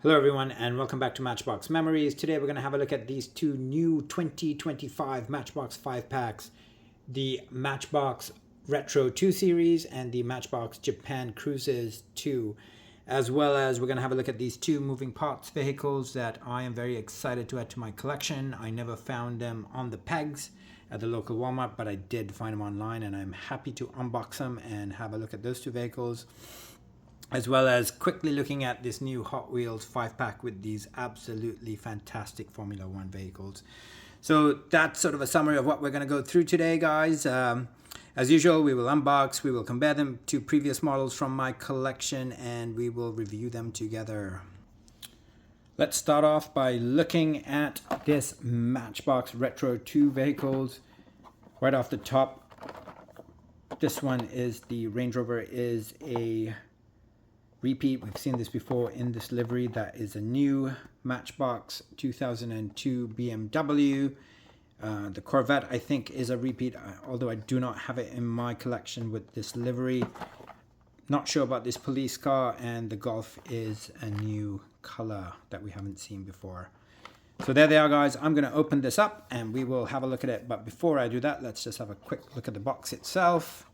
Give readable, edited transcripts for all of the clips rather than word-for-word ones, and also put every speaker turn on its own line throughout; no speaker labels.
Hello everyone and welcome back to Matchbox Memories. Today we're going to have a look at these two new 2025 Matchbox 5-packs. The Matchbox Retro 2 Series and the Matchbox Japan Cruises 2. As well as we're going to have a look at these two moving parts vehicles that I am very excited to add to my collection. I never found them on the pegs at the local Walmart, but I did find them online and I'm happy to unbox them and have a look at those two vehicles. As well as quickly looking at this new Hot Wheels 5-pack with these absolutely fantastic Formula One vehicles. So that's sort of a summary of what we're going to go through today, guys. As usual, we will unbox, we will compare them to previous models from my collection, and we will review them together. Let's start off by looking at this Matchbox Retro 2 vehicles. Right off the top, this one is the Range Rover is a repeat. We've seen this before in this livery. That is a new Matchbox 2002 BMW. The Corvette, I think, is a repeat, although I do not have it in my collection with this livery. Not sure about this police car, and the Golf is a new color that we haven't seen before. So there they are, guys. I'm going to open this up and we will have a look at it. But before I do that, let's just have a quick look at the box itself.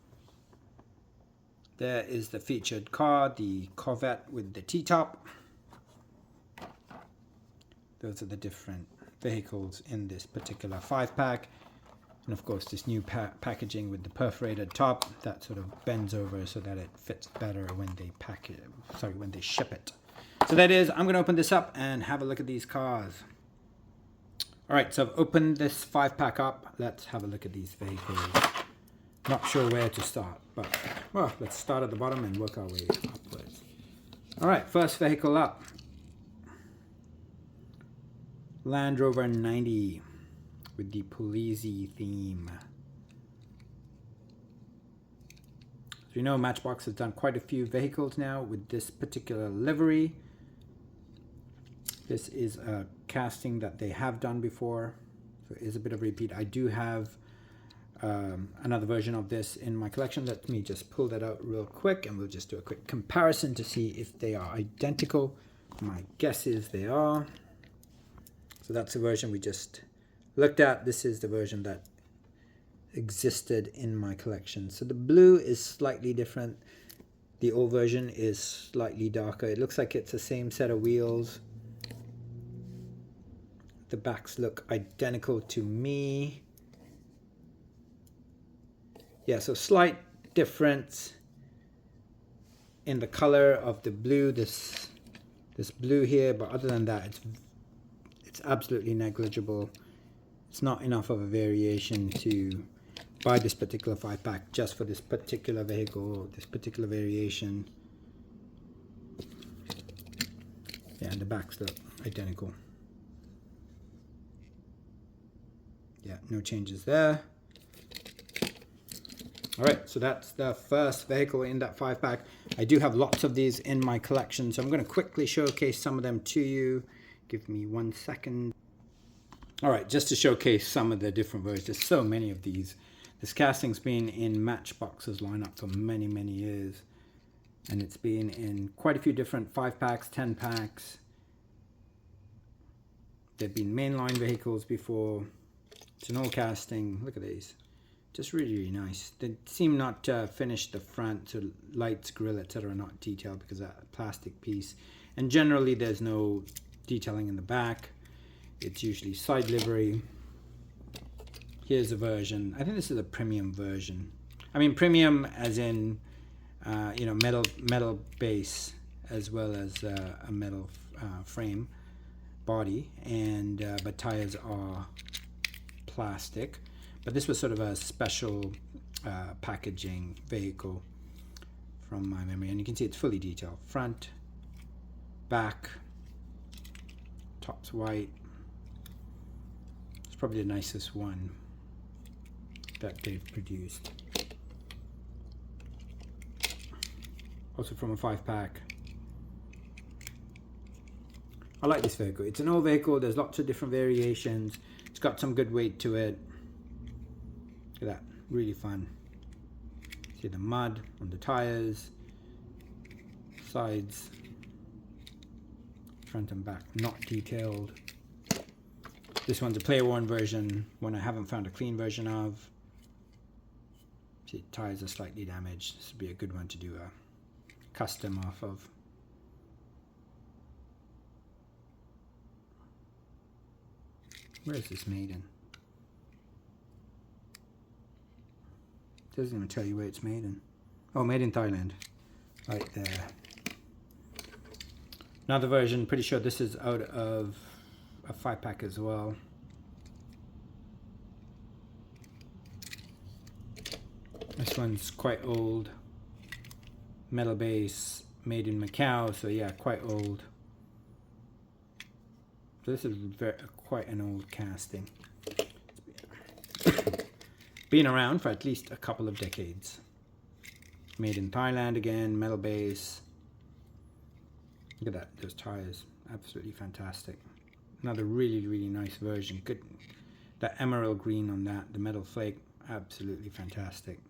There is the featured car, the Corvette with the T-top. Those are the different vehicles in this particular 5-pack. And of course this new packaging with the perforated top that sort of bends over so that it fits better when they when they ship it. So that is, I'm going to open this up and have a look at these cars. Alright, so I've opened this 5-pack up. Let's have a look at these vehicles. Not sure where to start, but well, let's start at the bottom and work our way upwards. All right, first vehicle up. Land Rover 90 with the Polizzi theme. As you know, Matchbox has done quite a few vehicles now with this particular livery. This is a casting that they have done before, so it is a bit of a repeat. I do have another version of this in my collection. Let me just pull that out real quick and we'll just do a quick comparison to see if they are identical. My guess is they are. So that's the version we just looked at. This is the version that existed in my collection. So the blue is slightly different. The old version is slightly darker. It looks like it's the same set of wheels. The backs look identical to me. Yeah, so slight difference in the color of the blue, this blue here, but other than that, it's absolutely negligible. It's not enough of a variation to buy this particular 5-pack just for this particular vehicle, this particular variation. Yeah, and the backs look identical. Yeah, no changes there. Alright, so that's the first vehicle in that 5-pack. I do have lots of these in my collection, so I'm going to quickly showcase some of them to you. Give me 1 second. Alright, just to showcase some of the different versions. There's so many of these. This casting's been in Matchbox's lineup for many, many years. And it's been in quite a few different 5-packs, 10-packs. They've been mainline vehicles before. It's an old casting. Look at these. Just really, really nice. They seem not finished the front, so lights, grille, etc. are not detailed because of that plastic piece. And generally there's no detailing in the back. It's usually side livery. Here's a version. I think this is a premium version. I mean premium as in you know, metal base as well as a metal frame body, and but tires are plastic. But this was sort of a special packaging vehicle from my memory. And you can see it's fully detailed. Front, back, top's white. It's probably the nicest one that they've produced. Also from a 5-pack. I like this vehicle. It's an old vehicle. There's lots of different variations. It's got some good weight to it. Look at that, really fun. See the mud on the tires, sides, front and back not detailed. This one's a player worn version, one I haven't found a clean version of. See, tires are slightly damaged. This would be a good one to do a custom off of. Where is this made in? Doesn't even tell you where it's made in. Oh, made in Thailand. Right there. Another version, pretty sure this is out of a 5-pack as well. This one's quite old. Metal base, made in Macau, so yeah, quite old. So this is quite an old casting. Been around for at least a couple of decades. Made in Thailand again, metal base. Look at that, those tires, absolutely fantastic. Another really, really nice version. Good, that emerald green on that, the metal flake, absolutely fantastic.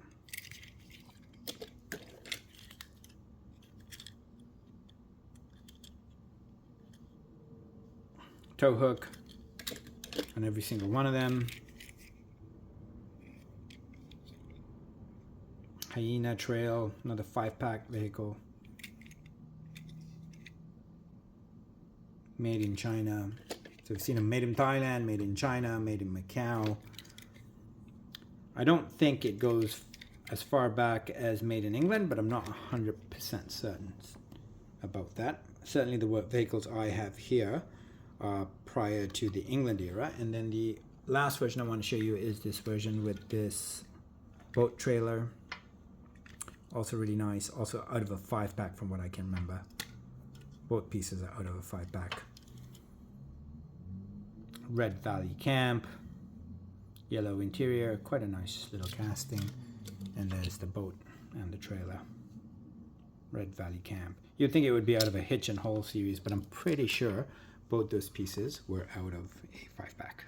Tow hook on every single one of them. Hyena Trail, another 5-pack vehicle. Made in China. So we've seen them made in Thailand, made in China, made in Macau. I don't think it goes as far back as made in England, but I'm not 100% certain about that. Certainly the vehicles I have here are prior to the England era. And then the last version I want to show you is this version with this boat trailer. Also really nice, also out of a 5-pack from what I can remember. Both pieces are out of a 5-pack. Red Valley Camp, yellow interior, quite a nice little casting. And there's the boat and the trailer. Red Valley Camp. You'd think it would be out of a Hitch and Hole series, but I'm pretty sure both those pieces were out of a 5-pack.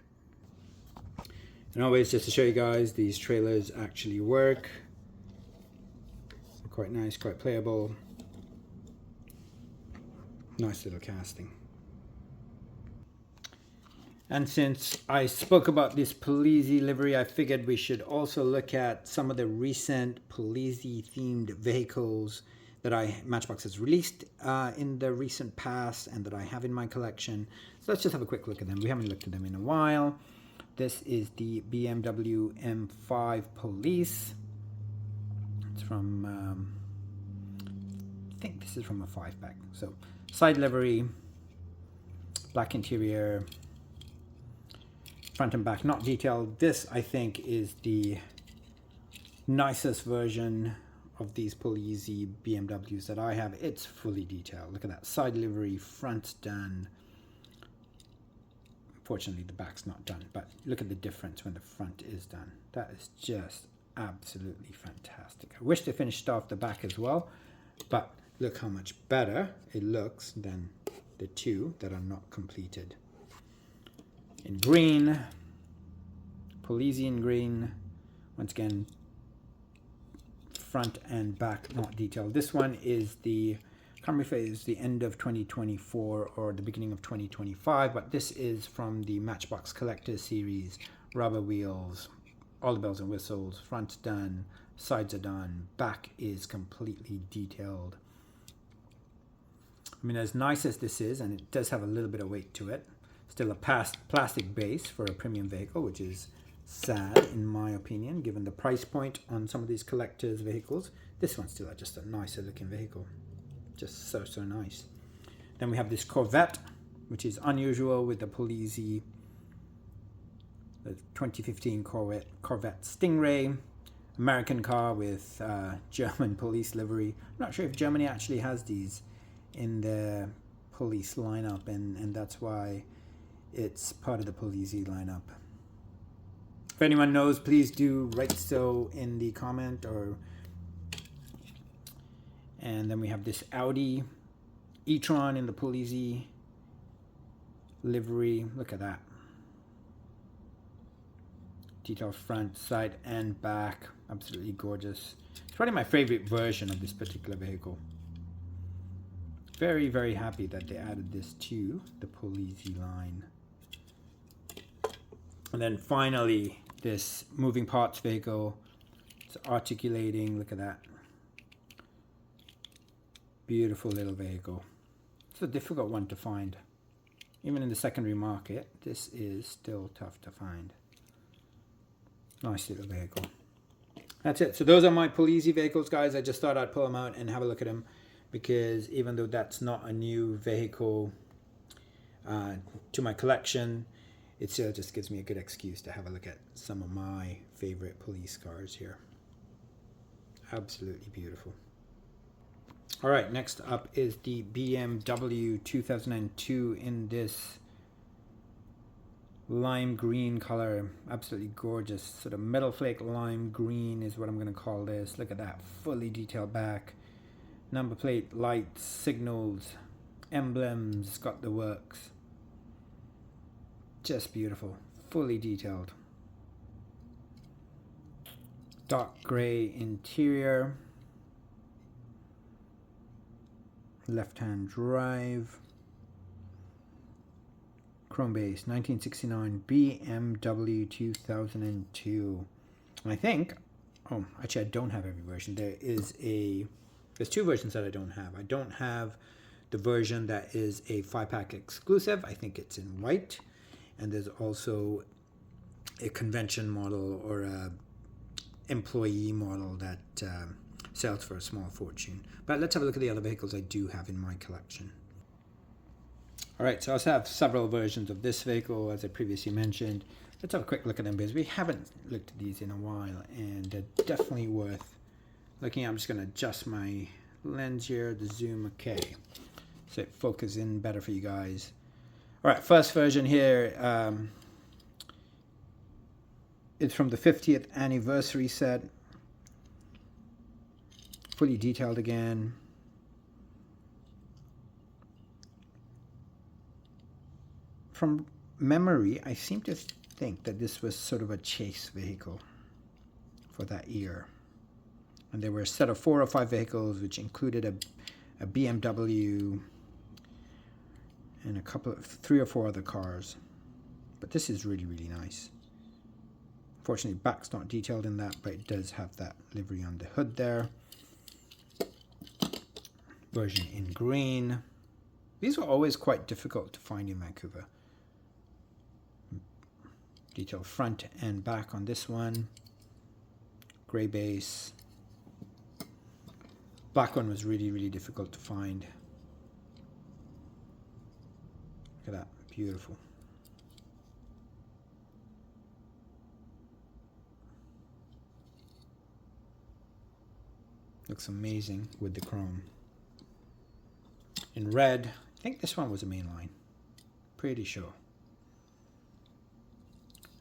And always, just to show you guys, these trailers actually work. Quite nice, quite playable. Nice little casting. And since I spoke about this Polizzi livery, I figured we should also look at some of the recent Polizzi themed vehicles that Matchbox has released in the recent past and that I have in my collection. So let's just have a quick look at them. We haven't looked at them in a while. This is the BMW M5 Police. It's from, I think this is from a 5-pack. So side livery, black interior, front and back not detailed. This, I think, is the nicest version of these Polizzi BMWs that I have. It's fully detailed. Look at that side livery, front done. Fortunately, the back's not done, but look at the difference when the front is done. That is just absolutely fantastic. I wish they finished off the back as well, but look how much better it looks than the two that are not completed. In green, Polizzi in green, once again, front and back not detailed. This one is the, I can't remember if it is the end of 2024 or the beginning of 2025, but this is from the Matchbox Collector Series. Rubber wheels, all the bells and whistles, front done, sides are done, back is completely detailed. I mean, as nice as this is, and it does have a little bit of weight to it, still a plastic base for a premium vehicle, which is sad in my opinion, given the price point on some of these collectors' vehicles. This one's still just a nicer looking vehicle. Just so nice. Then we have this Corvette, which is unusual with the Polizzi, the 2015 Corvette Stingray, American car with German police livery. I'm not sure if Germany actually has these in the police lineup, and that's why it's part of the Polizzi lineup. If anyone knows, please do write so in the comment. And then we have this Audi e-tron in the Polizzi livery. Look at that. Detailed front, side, and back. Absolutely gorgeous. It's probably my favorite version of this particular vehicle. Very, very happy that they added this to the Polizzi line. And then finally, this moving parts vehicle. It's articulating, look at that. Beautiful little vehicle. It's a difficult one to find. Even in the secondary market, this is still tough to find. Nice little vehicle. That's it. So those are my Polizzi vehicles, guys. I just thought I'd pull them out and have a look at them, because even though that's not a new vehicle to my collection, it still just gives me a good excuse to have a look at some of my favorite police cars here. Absolutely beautiful. All right, next up is the BMW 2002 in this lime green color. Absolutely gorgeous. Sort of metal flake lime green is what I'm going to call this. Look at that, fully detailed back. Number plate, lights, signals, emblems, got the works. Just beautiful, fully detailed. Dark gray interior. Left-hand drive. Chrome base, 1969 BMW 2002. And I think, oh, actually I don't have every version. There's two versions that I don't have. I don't have the version that is a 5-pack exclusive. I think it's in white. And there's also a convention model or a employee model that sells for a small fortune. But let's have a look at the other vehicles I do have in my collection. All right, so I also have several versions of this vehicle, as I previously mentioned. Let's have a quick look at them, because we haven't looked at these in a while, and they're definitely worth looking at. I'm just going to adjust my lens here, the zoom, okay, so it focuses in better for you guys. All right, first version here, it's from the 50th anniversary set. Fully detailed again. From memory, I seem to think that this was sort of a chase vehicle for that year. And there were a set of 4 or 5 vehicles, which included a BMW and a couple of 3 or 4 other cars. But this is really, really nice. Unfortunately, back's not detailed in that, but it does have that livery on the hood there. Version in green. These were always quite difficult to find in Vancouver. Detailed front and back on this one. Gray base. Black one was really, really difficult to find. Look at that, beautiful. Looks amazing with the chrome. In red, I think this one was a mainline. Pretty sure.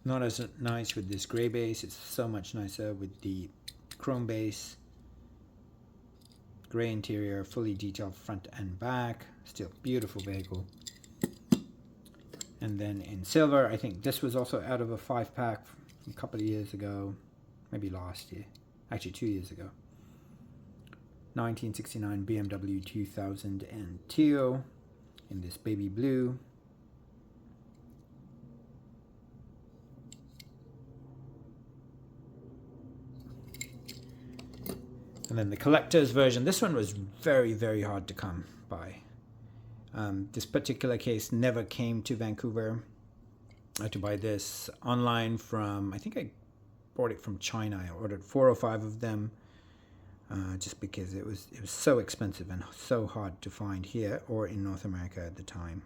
Not as nice with this gray base. It's so much nicer with the chrome base. Gray interior, fully detailed front and back. Still beautiful vehicle. And then in silver, I think this was also out of a 5-pack from a couple of years ago. Maybe last year. Actually 2 years ago. 1969 BMW 2002 in this baby blue. And then the collector's version. This one was very, very hard to come by. This particular case never came to Vancouver. I had to buy this online from, I think I bought it from China. I ordered 4 or 5 of them. Just because it was so expensive and so hard to find here or in North America at the time.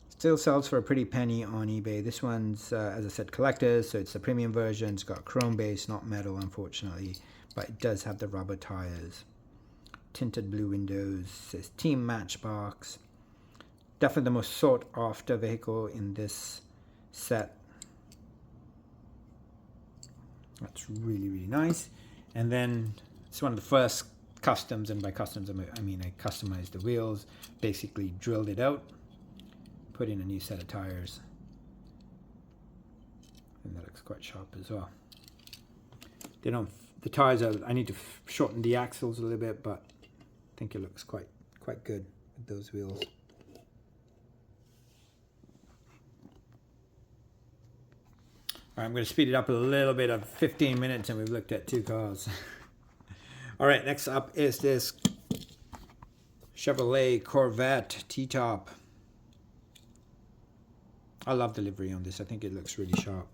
Still sells for a pretty penny on eBay. This one's, as I said, collector's, so it's the premium version. It's got chrome base, not metal, unfortunately, but it does have the rubber tires. Tinted blue windows. Says Team Matchbox. Definitely the most sought after vehicle in this set. That's really, really nice. And then it's one of the first customs, and by customs I mean I customized the wheels, basically drilled it out, put in a new set of tires, and that looks quite sharp as well. The tires are, I need to shorten the axles a little bit, but I think it looks quite quite good with those wheels. All right, I'm going to speed it up a little bit of 15 minutes and we've looked at 2 cars. All right, next up is this Chevrolet Corvette T-top. I love the livery on this. I think it looks really sharp.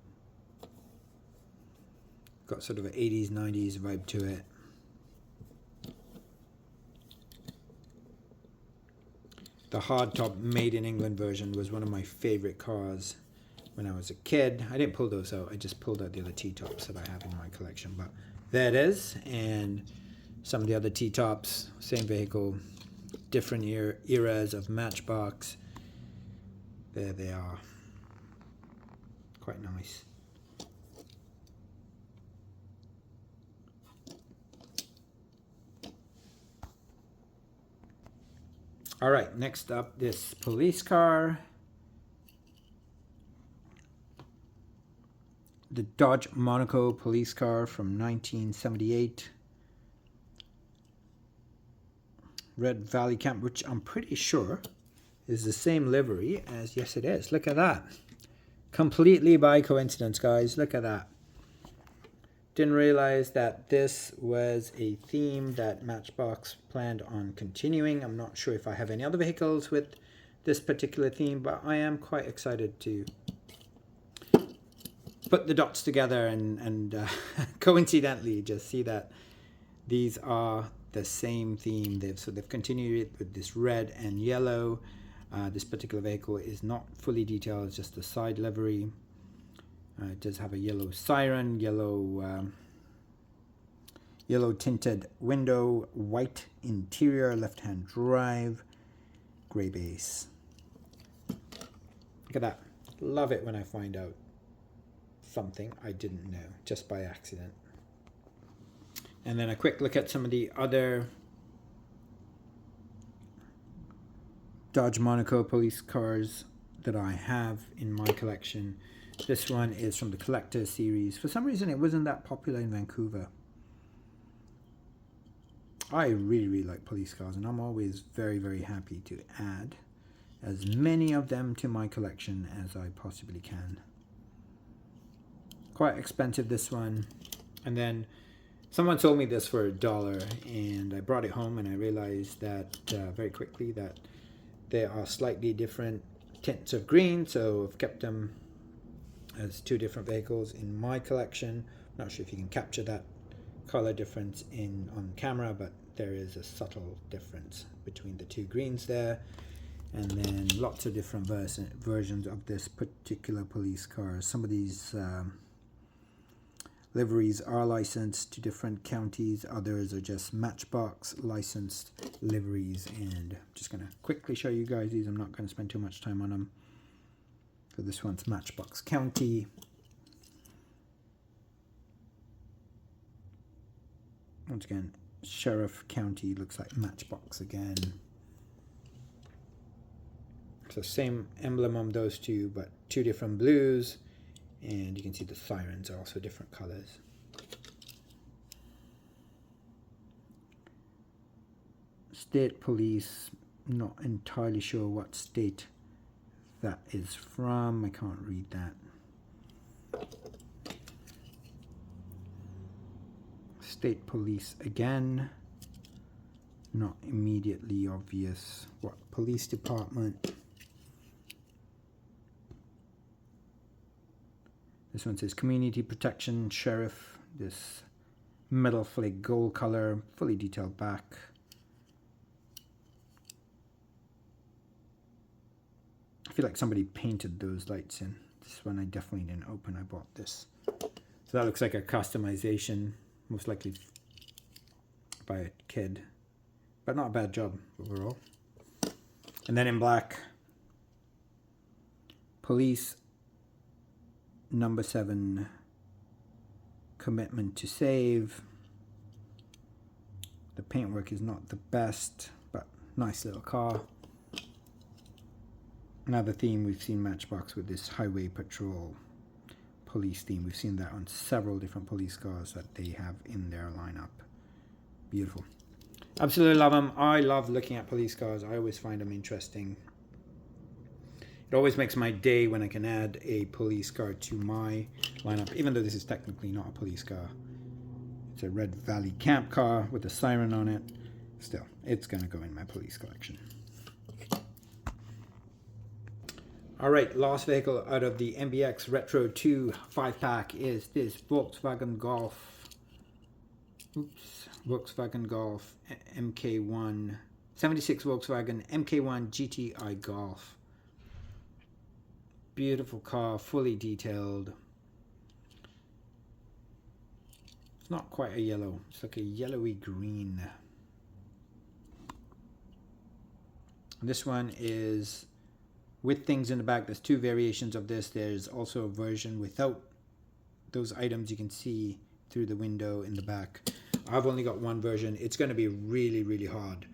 Got sort of an 80s, 90s vibe to it. The hardtop made in England version was one of my favorite cars when I was a kid. I didn't pull those out. I just pulled out the other T-tops that I have in my collection. But there it is. And some of the other T-tops, same vehicle, different eras of Matchbox. There they are. Quite nice. All right, next up, this police car. The Dodge Monaco police car from 1978. Red Valley Camp, which I'm pretty sure is the same livery as, yes it is. Look at that. Completely by coincidence, guys. Look at that. Didn't realize that this was a theme that Matchbox planned on continuing. I'm not sure if I have any other vehicles with this particular theme, but I am quite excited to put the dots together and coincidentally just see that these are the same theme. They've continued it with this red and yellow. This particular vehicle is not fully detailed, it's just the side livery. It does have a yellow siren, yellow tinted window, white interior, left-hand drive, gray base. Look at that. Love it when I find out something I didn't know just by accident. And then a quick look at some of the other Dodge Monaco police cars that I have in my collection. This one is from the Collector series. For some reason, it wasn't that popular in Vancouver. I really, really like police cars, and I'm always very, very happy to add as many of them to my collection as I possibly can. Quite expensive, this one. And then someone sold me this for $1, and I brought it home, and I realized that very quickly that there are slightly different tints of green, so I've kept them as 2 different vehicles in my collection. Not sure if you can capture that color difference on camera, but there is a subtle difference between the 2 greens there. And then lots of different versions of this particular police car. Some of these liveries are licensed to different counties, others are just Matchbox licensed liveries, and I'm just going to quickly show you guys these. I'm not going to spend too much time on them. So this one's Matchbox County. Once again, Sheriff County looks like Matchbox again. So same emblem on those 2, but 2 different blues. And you can see the sirens are also different colors. State Police, not entirely sure what state that is from. I can't read that. State Police again. Not immediately obvious what police department. This one says Community Protection Sheriff. This metal flake gold color, fully detailed back. I feel like somebody painted those lights in. This one I definitely didn't open. I bought this. So that looks like a customization, most likely by a kid. But not a bad job overall. And then in black, Police Number 7, Commitment to Save. The paintwork is not the best, but nice little car. Another theme we've seen Matchbox with this highway patrol police theme. We've seen that on several different police cars that they have in their lineup. Beautiful. Absolutely love them. I love looking at police cars. I always find them interesting. It always makes my day when I can add a police car to my lineup, even though this is technically not a police car. It's a Red Valley camp car with a siren on it. Still, it's going to go in my police collection. All right, last vehicle out of the MBX Retro 2 5-pack is this Volkswagen Golf. Volkswagen Golf MK1, 76 Volkswagen MK1 GTI Golf. Beautiful car, fully detailed. It's not quite a yellow, it's like a yellowy green. This one is with things in the back. There's two variations of this. There's also a version without those items you can see through the window in the back. I've only got one version. It's going to be really, really hard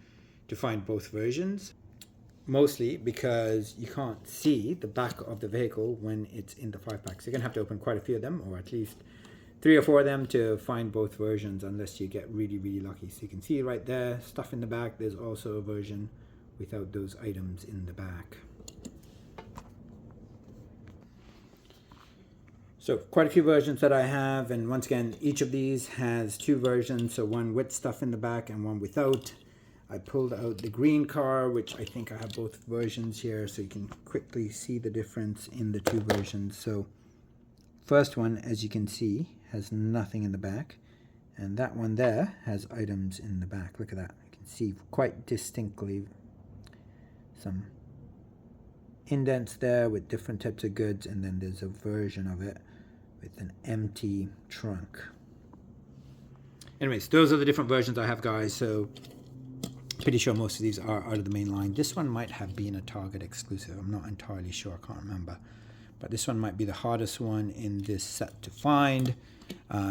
to find both versions. Mostly because you can't see the back of the vehicle when it's in the 5-pack. So you're going to have to open quite a few of them, or at least 3 or 4 of them, to find both versions, unless you get really, really lucky. So you can see right there, stuff in the back. There's also a version without those items in the back. So quite a few versions that I have, and once again, each of these has 2 versions, so one with stuff in the back and one without. I pulled out the green car, which I think I have both versions here, so you can quickly see the difference in the 2 versions. So first one, as you can see, has nothing in the back, and that one there has items in the back. Look at that. You can see quite distinctly some indents there with different types of goods, and then there's a version of it with an empty trunk. Anyways, those are the different versions I have, guys, so pretty sure most of these are out of the main line. This one might have been a Target exclusive. I'm not entirely sure. I can't remember. But this one might be the hardest one in this set to find.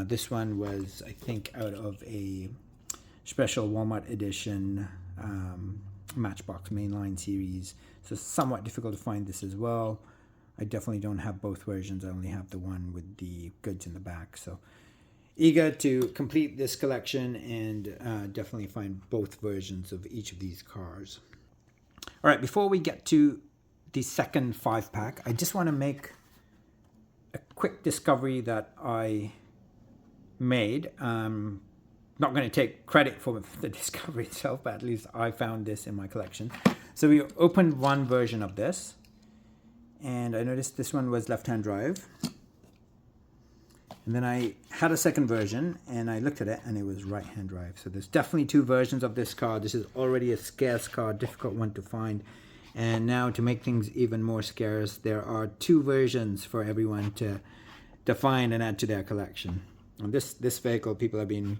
This one was, I think, out of a special Walmart edition Matchbox mainline series. So somewhat difficult to find this as well. I definitely don't have both versions. I only have the one with the goods in the back. So eager to complete this collection and definitely find both versions of each of these cars. All right, before we get to the second 5-pack, I just want to make a quick discovery that I made. Not going to take credit for the discovery itself, but at least I found this in my collection. So we opened one version of this, and I noticed this one was left-hand drive. And then I had a second version, and I looked at it, and it was right-hand drive. So there's definitely 2 versions of this car. This is already a scarce car, difficult one to find. And now, to make things even more scarce, there are 2 versions for everyone to find and add to their collection. And this vehicle, people have been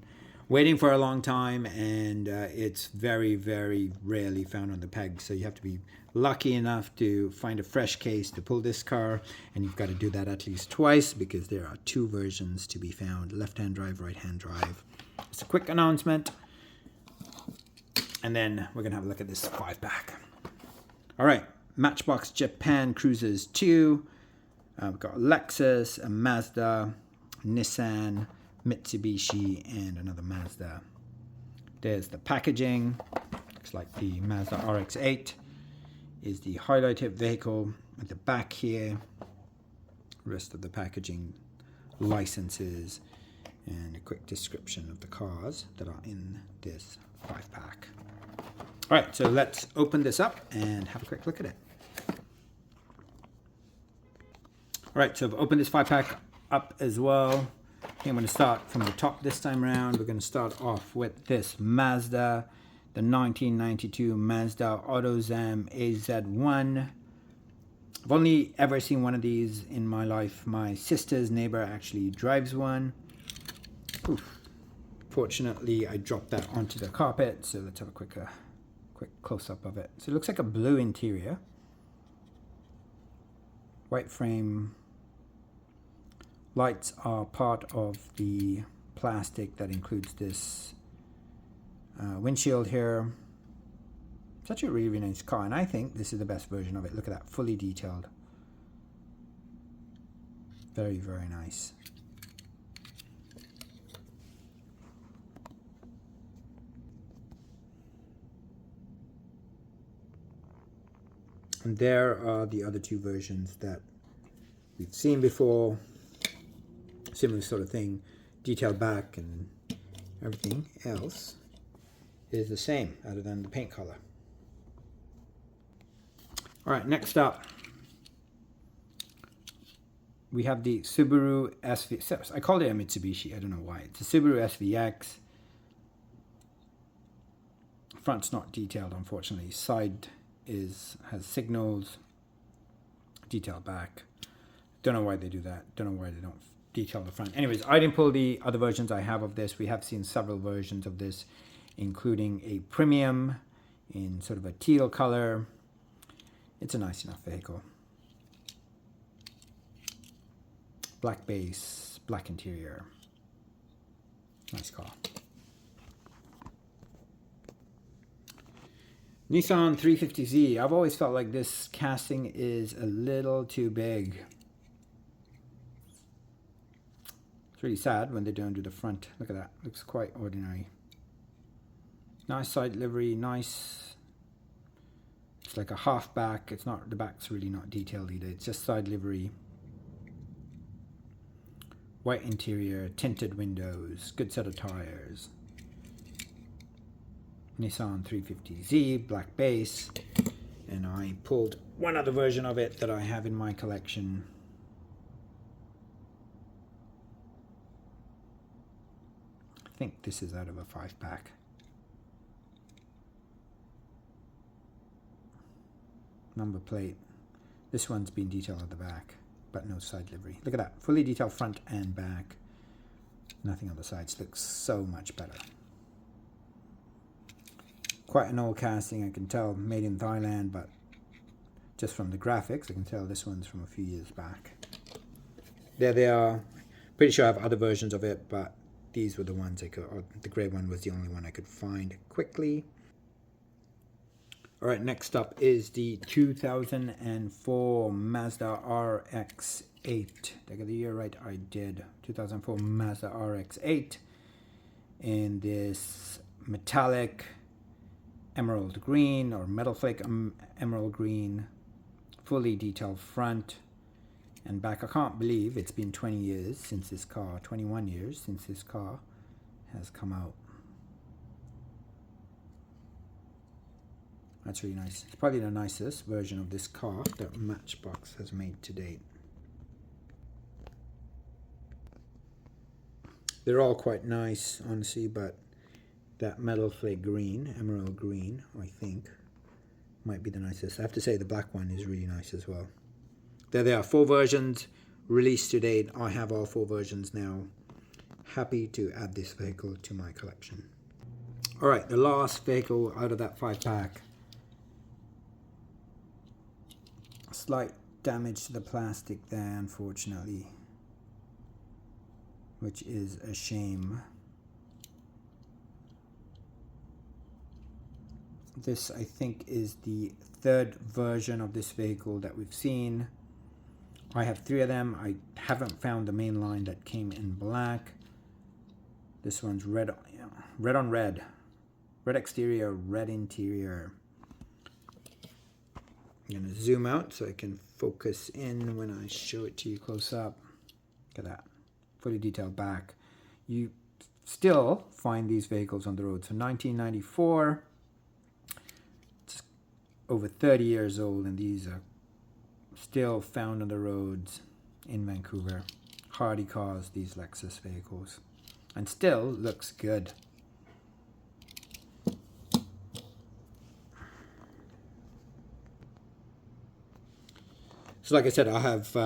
waiting for a long time, and it's very, very rarely found on the peg. So you have to be lucky enough to find a fresh case to pull this car, and you've got to do that at least twice because there are 2 versions to be found: left-hand drive, right-hand drive. It's a quick announcement, and then we're gonna have a look at this 5-pack. All right, Matchbox Japan Cruisers 2. We've got a Lexus, a Mazda, Nissan, Mitsubishi, and another Mazda. There's the packaging. Looks like the Mazda RX-8 is the highlighted vehicle at the back here. Rest of the packaging, licenses, and a quick description of the cars that are in this 5-pack. All right, so let's open this up and have a quick look at it. All right, so I've opened this 5-pack up as well. Okay, I'm going to start from the top this time around. We're going to start off with this Mazda, the 1992 Mazda AutoZam AZ1. I've only ever seen one of these in my life. My sister's neighbor actually drives one. Oof. Fortunately, I dropped that onto the carpet, so let's have a quick close-up of it. So it looks like a blue interior. White frame. Lights are part of the plastic that includes this windshield here. Such a really, really nice car, and I think this is the best version of it. Look at that, fully detailed. Very, very nice. And there are the other two versions that we've seen before. Similar sort of thing. Detail back and everything else is the same other than the paint color. Alright, next up we have the Subaru SV. I called it a Mitsubishi, I don't know why. It's a Subaru SVX. Front's not detailed, unfortunately. Side has signals. Detail back. Don't know why they do that. Don't know why they don't detail the front. Anyways, I didn't pull the other versions I have of this. We have seen several versions of this, including a premium in sort of a teal color. It's a nice enough vehicle. Black base, black interior. Nice car. Nissan 350Z. I've always felt like this casting is a little too big. It's really sad when they don't do the front. Look at that. Looks quite ordinary. Nice side livery. Nice. It's like a half back. It's not, the back's really not detailed either. It's just side livery. White interior. Tinted windows. Good set of tires. Nissan 350Z, black base, and I pulled one other version of it that I have in my collection. I think this is out of a 5-pack. Number plate. This one's been detailed at the back, but no side livery. Look at that, fully detailed front and back. Nothing on the sides. Looks so much better. Quite an old casting, I can tell, made in Thailand, but just from the graphics, I can tell this one's from a few years back. There they are. Pretty sure I have other versions of it, but these were the ones I could, or the grey one was the only one I could find quickly. Alright, next up is the 2004 Mazda RX-8. Did I get the year right? I did. 2004 Mazda RX-8 in this metallic emerald green or metal flake emerald green, fully detailed front and back. I can't believe it's been 20 years since this car, 21 years since this car has come out. That's really nice. It's probably the nicest version of this car that Matchbox has made to date. They're all quite nice, honestly, but that metal flake green, emerald green, I think, might be the nicest. I have to say the black one is really nice as well. There are 4 versions released to date. I have all 4 versions now. Happy to add this vehicle to my collection. Alright, the last vehicle out of that 5-pack. Slight damage to the plastic there, unfortunately, which is a shame. This, I think, is the 3rd version of this vehicle that we've seen. I have 3 of them. I haven't found the main line that came in black. This one's red, red on red. Red exterior, red interior. I'm going to zoom out so I can focus in when I show it to you close up. Look at that. Fully detailed back. You still find these vehicles on the road. So 1994. Over 30 years old, and these are still found on the roads in Vancouver. Hardy cars, these Lexus vehicles, and still looks good. So like I said, I have 3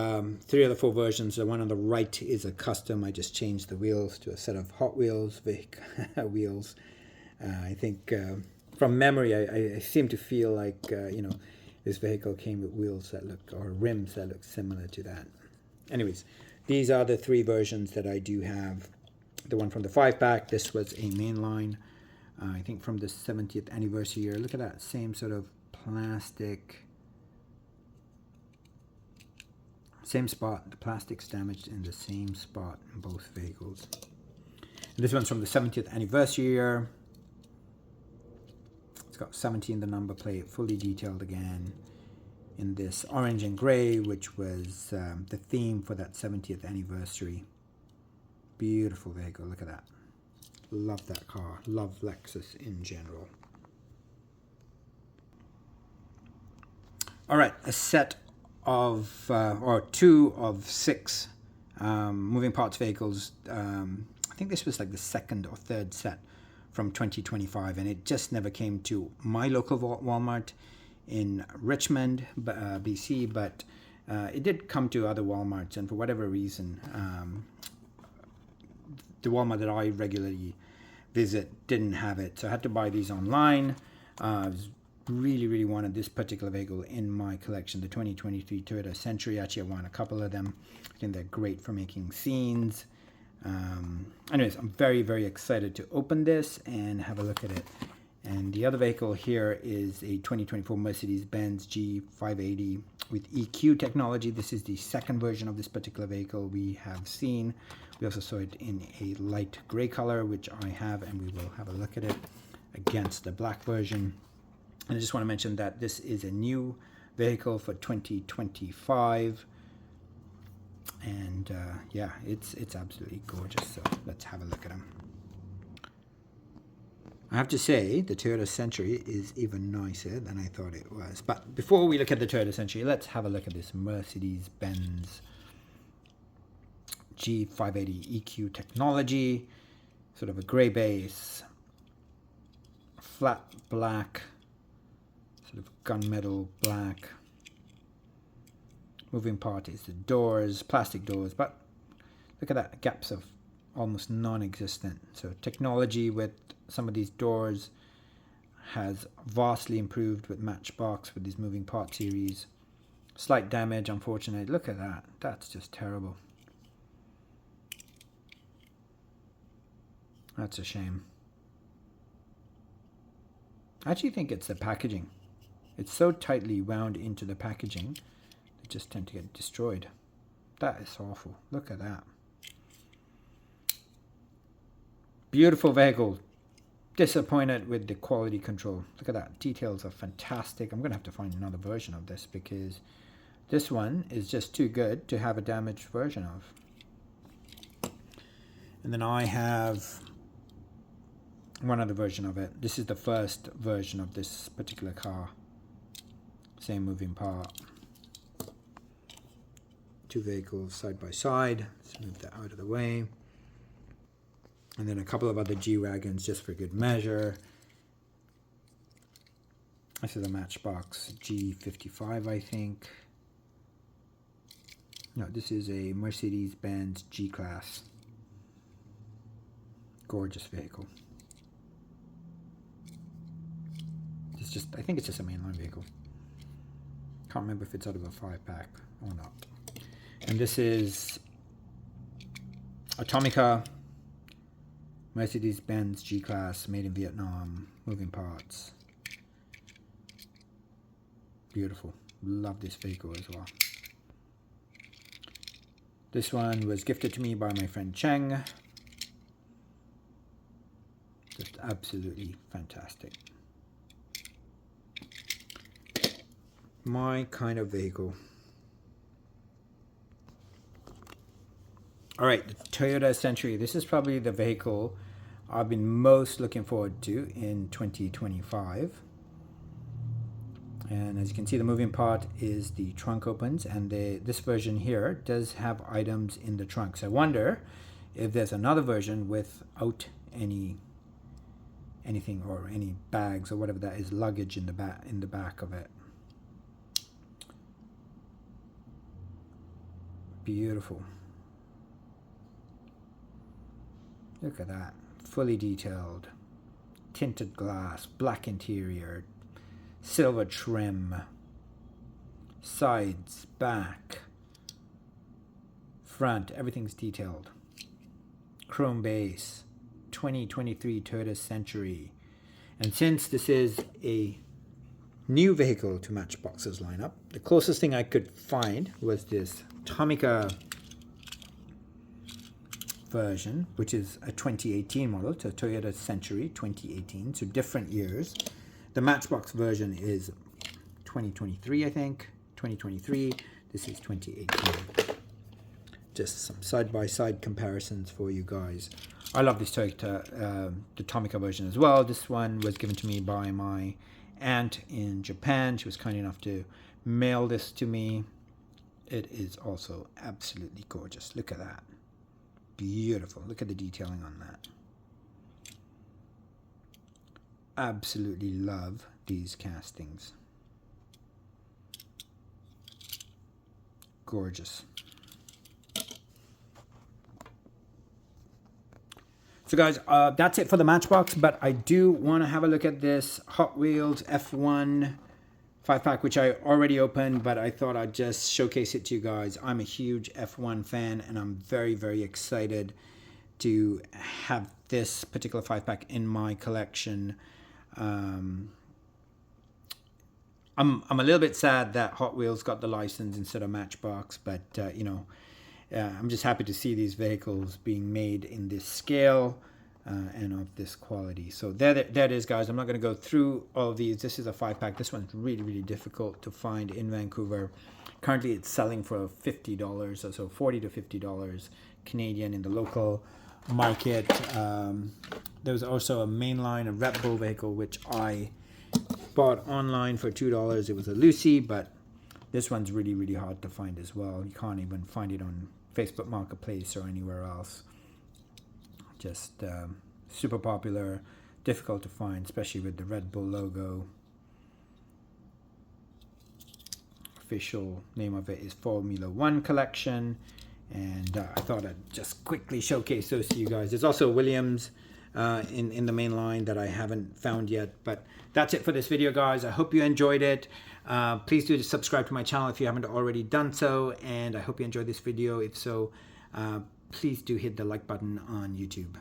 of the 4 versions. The one on the right is a custom. I just changed the wheels to a set of Hot Wheels wheels. I think from memory, I seem to feel like, this vehicle came with wheels that look, or rims that look similar to that. Anyways, these are the 3 versions that I do have. The one from the 5-pack, this was a mainline, I think from the 70th anniversary year. Look at that, same sort of plastic, same spot. The plastic's damaged in the same spot in both vehicles. And this one's from the 70th anniversary year. Got 17 the number plate, fully detailed again in this orange and gray, which was the theme for that 70th anniversary. Beautiful vehicle, look at that. Love that car, love Lexus in general. All right, a set of, or 2 of 6 moving parts vehicles. I think this was like the 2nd or 3rd set from 2025, and it just never came to my local Walmart in Richmond, BC, but it did come to other Walmarts, and for whatever reason, the Walmart that I regularly visit didn't have it, so I had to buy these online. I really wanted this particular vehicle in my collection, the 2023 Toyota Century. Actually, I want a couple of them. I think they're great for making scenes. Anyways, I'm very excited to open this and have a look at it. And the other vehicle here is a 2024 Mercedes-Benz G580 with EQ technology. This is the 2nd version of this particular vehicle we have seen. We also saw it in a light gray color, which I have, and we will have a look at it against the black version. And I just want to mention that this is a new vehicle for 2025. And yeah, it's absolutely gorgeous. So let's have a look at them. I have to say the Toyota Century is even nicer than I thought it was. But before we look at the Toyota Century, let's have a look at this Mercedes-Benz G580 EQ technology. Sort of a gray base, flat black, sort of gunmetal black. Moving part is the doors, plastic doors, but look at that, gaps of almost non-existent. So technology with some of these doors has vastly improved with Matchbox, with these moving part series. Slight damage, unfortunately. Look at that, that's just terrible. That's a shame. I actually think it's the packaging. It's so tightly wound into the packaging, they just tend to get destroyed. That is awful. Look at that. Beautiful vehicle. Disappointed with the quality control. Look at that. Details are fantastic. I'm going to have to find another version of this because this one is just too good to have a damaged version of. And then I have one other version of it. This is the first version of this particular car. Same moving part. 2 vehicles side by side. Let's move that out of the way. And then a couple of other G-Wagons just for good measure. This is a Matchbox G55, I think. No, this is a Mercedes-Benz G-Class. Gorgeous vehicle. It's just, I think it's just a mainline vehicle. Can't remember if it's out of a 5-pack or not. And this is Atomica Mercedes-Benz G-Class, made in Vietnam, moving parts. Beautiful. Love this vehicle as well. This one was gifted to me by my friend Cheng. Just absolutely fantastic. My kind of vehicle. All right, the Toyota Century. This is probably the vehicle I've been most looking forward to in 2025. And as you can see, the moving part is the trunk opens, and this version here does have items in the trunk. So I wonder if there's another version without anything or any bags or whatever that is, luggage in the back of it. Beautiful. Look at that. Fully detailed. Tinted glass, black interior, silver trim, sides, back, front, everything's detailed. Chrome base, 2023 Toyota Century. And since this is a new vehicle to Matchbox's lineup, the closest thing I could find was this Atomica version, which is a 2018 model, so Toyota Century 2018, so different years. The Matchbox version is 2023, I think, 2023. This is 2018. Just some side-by-side comparisons for you guys. I love this Toyota, the Tomica version as well. This one was given to me by my aunt in Japan. She was kind enough to mail this to me. It is also absolutely gorgeous. Look at that. Beautiful. Look at the detailing on that. Absolutely love these castings. Gorgeous. So guys, that's it for the Matchbox, but I do want to have a look at this Hot Wheels F1 5-pack, which I already opened, but I thought I'd just showcase it to you guys. I'm a huge F1 fan, and I'm very, very excited to have this particular 5-pack in my collection. I'm a little bit sad that Hot Wheels got the license instead of Matchbox, but you know, I'm just happy to see these vehicles being made in this scale and of this quality. So there it is, guys. I'm not going to go through all of these. This is a 5-pack. This one's really, really difficult to find in Vancouver. Currently, it's selling for $50 or so, $40 to $50 Canadian in the local market. There was also a mainline, a Red Bull vehicle, which I bought online for $2. It was a Lucy, but this one's really, really hard to find as well. You can't even find it on Facebook Marketplace or anywhere else. Just super popular, difficult to find, especially with the Red Bull logo. Official name of it is Formula One Collection. And I thought I'd just quickly showcase those to you guys. There's also Williams in the main line that I haven't found yet. But that's it for this video, guys. I hope you enjoyed it. Please do subscribe to my channel if you haven't already done so. And I hope you enjoyed this video. If so, please do hit the like button on YouTube.